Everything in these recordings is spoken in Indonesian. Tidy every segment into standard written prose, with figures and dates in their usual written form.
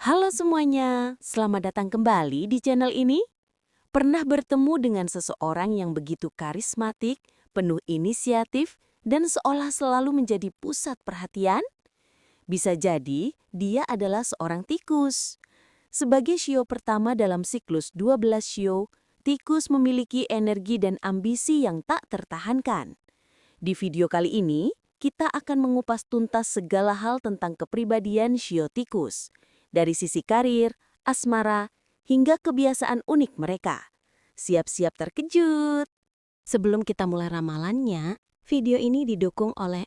Halo semuanya, selamat datang kembali di channel ini. Pernah bertemu dengan seseorang yang begitu karismatik, penuh inisiatif, dan seolah selalu menjadi pusat perhatian? Bisa jadi dia adalah seorang tikus. Sebagai shio pertama dalam siklus 12 shio, tikus memiliki energi dan ambisi yang tak tertahankan. Di video kali ini, kita akan mengupas tuntas segala hal tentang kepribadian shio tikus, dari sisi karir, asmara, hingga kebiasaan unik mereka. Siap-siap terkejut. Sebelum kita mulai ramalannya, video ini didukung oleh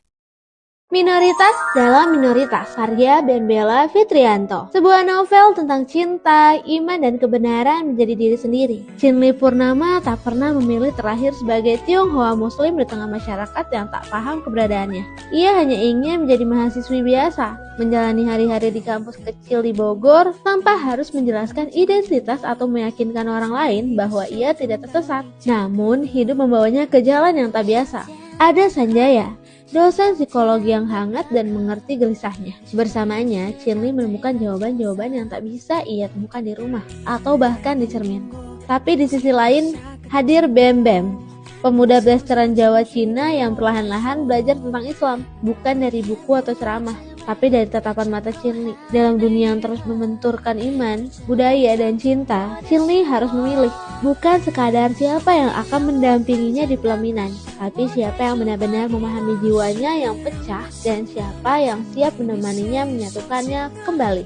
Minoritas dalam Minoritas, karya Ben Bella Fitrianto. Sebuah novel tentang cinta, iman, dan kebenaran menjadi diri sendiri. Chinli Purnama tak pernah memilih terakhir sebagai Tionghoa Muslim di tengah masyarakat yang tak paham keberadaannya. Ia hanya ingin menjadi mahasiswi biasa, menjalani hari-hari di kampus kecil di Bogor tanpa harus menjelaskan identitas atau meyakinkan orang lain bahwa ia tidak tersesat. Namun, hidup membawanya ke jalan yang tak biasa. Ada Sanjaya, dosen psikologi yang hangat dan mengerti gelisahnya. Bersamanya, Chinli menemukan jawaban-jawaban yang tak bisa ia temukan di rumah atau bahkan di cermin. Tapi di sisi lain, hadir Bem Bem, pemuda blasteran Jawa Cina yang perlahan-lahan belajar tentang Islam, bukan dari buku atau ceramah, tapi dari tatapan mata Chinli. Dalam dunia yang terus membenturkan iman, budaya, dan cinta, Chinli harus memilih, bukan sekadar siapa yang akan mendampinginya di pelaminan, tapi siapa yang benar-benar memahami jiwanya yang pecah dan siapa yang siap menemaninya menyatukannya kembali.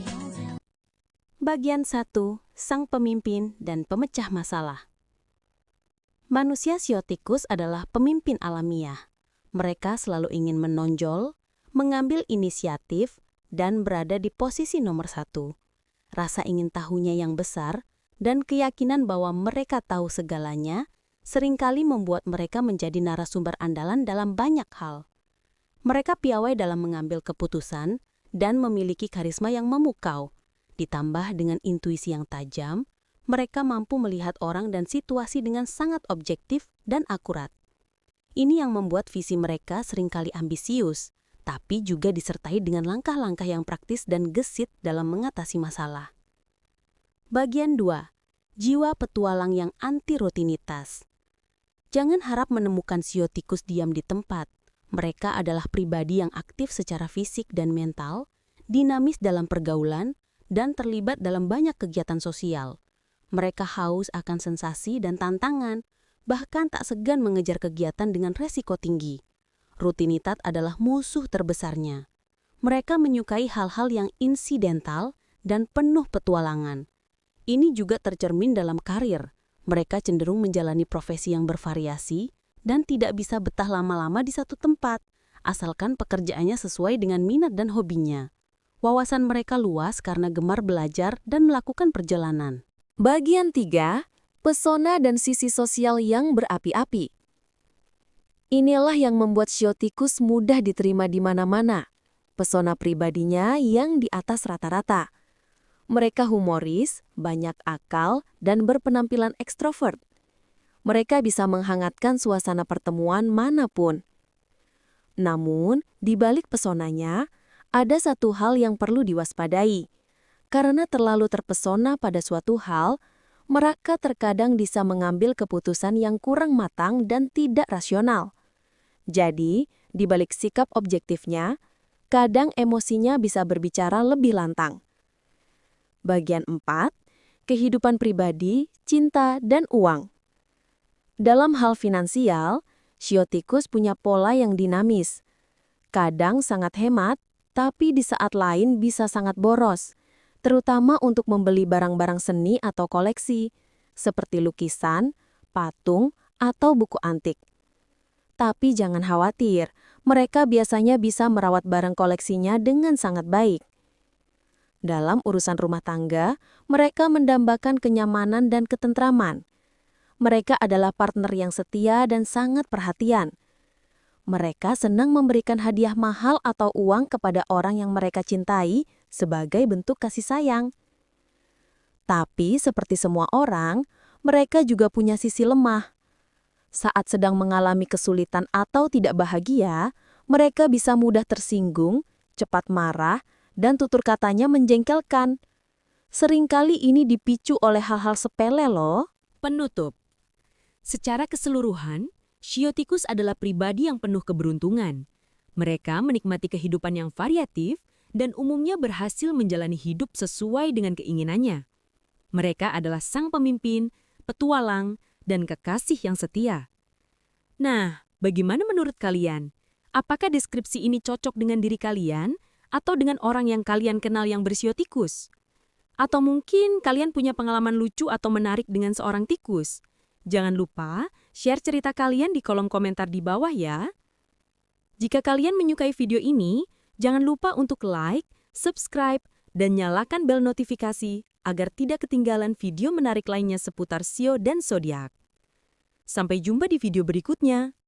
Bagian 1, Sang Pemimpin dan Pemecah Masalah. Manusia shio tikus adalah pemimpin alamiah. Mereka selalu ingin menonjol, mengambil inisiatif, dan berada di posisi nomor 1. Rasa ingin tahunya yang besar dan keyakinan bahwa mereka tahu segalanya seringkali membuat mereka menjadi narasumber andalan dalam banyak hal. Mereka piawai dalam mengambil keputusan dan memiliki karisma yang memukau. Ditambah dengan intuisi yang tajam, mereka mampu melihat orang dan situasi dengan sangat objektif dan akurat. Ini yang membuat visi mereka seringkali ambisius, tapi juga disertai dengan langkah-langkah yang praktis dan gesit dalam mengatasi masalah. Bagian 2. Jiwa petualang yang anti rutinitas. Jangan harap menemukan shio tikus diam di tempat. Mereka adalah pribadi yang aktif secara fisik dan mental, dinamis dalam pergaulan, dan terlibat dalam banyak kegiatan sosial. Mereka haus akan sensasi dan tantangan, bahkan tak segan mengejar kegiatan dengan resiko tinggi. Rutinitas adalah musuh terbesarnya. Mereka menyukai hal-hal yang insidental dan penuh petualangan. Ini juga tercermin dalam karir. Mereka cenderung menjalani profesi yang bervariasi dan tidak bisa betah lama-lama di satu tempat, asalkan pekerjaannya sesuai dengan minat dan hobinya. Wawasan mereka luas karena gemar belajar dan melakukan perjalanan. Bagian 3, pesona dan sisi sosial yang berapi-api. Inilah yang membuat shio tikus mudah diterima di mana-mana. Pesona pribadinya yang di atas rata-rata. Mereka humoris, banyak akal, dan berpenampilan ekstrovert. Mereka bisa menghangatkan suasana pertemuan manapun. Namun, di balik pesonanya, ada satu hal yang perlu diwaspadai. Karena terlalu terpesona pada suatu hal, mereka terkadang bisa mengambil keputusan yang kurang matang dan tidak rasional. Jadi, di balik sikap objektifnya, kadang emosinya bisa berbicara lebih lantang. Bagian 4, kehidupan pribadi, cinta, dan uang. Dalam hal finansial, shio tikus punya pola yang dinamis. Kadang sangat hemat, tapi di saat lain bisa sangat boros, terutama untuk membeli barang-barang seni atau koleksi, seperti lukisan, patung, atau buku antik. Tapi jangan khawatir, mereka biasanya bisa merawat barang koleksinya dengan sangat baik. Dalam urusan rumah tangga, mereka mendambakan kenyamanan dan ketentraman. Mereka adalah partner yang setia dan sangat perhatian. Mereka senang memberikan hadiah mahal atau uang kepada orang yang mereka cintai sebagai bentuk kasih sayang. Tapi seperti semua orang, mereka juga punya sisi lemah. Saat sedang mengalami kesulitan atau tidak bahagia, mereka bisa mudah tersinggung, cepat marah, dan tutur katanya menjengkelkan. Seringkali ini dipicu oleh hal-hal sepele loh. Penutup. Secara keseluruhan, shio tikus adalah pribadi yang penuh keberuntungan. Mereka menikmati kehidupan yang variatif dan umumnya berhasil menjalani hidup sesuai dengan keinginannya. Mereka adalah sang pemimpin, petualang, dan kekasih yang setia. Nah, bagaimana menurut kalian? Apakah deskripsi ini cocok dengan diri kalian atau dengan orang yang kalian kenal yang bersio tikus? Atau mungkin kalian punya pengalaman lucu atau menarik dengan seorang tikus? Jangan lupa share cerita kalian di kolom komentar di bawah ya. Jika kalian menyukai video ini, jangan lupa untuk like, subscribe, dan nyalakan bel notifikasi agar tidak ketinggalan video menarik lainnya seputar shio dan zodiak. Sampai jumpa di video berikutnya.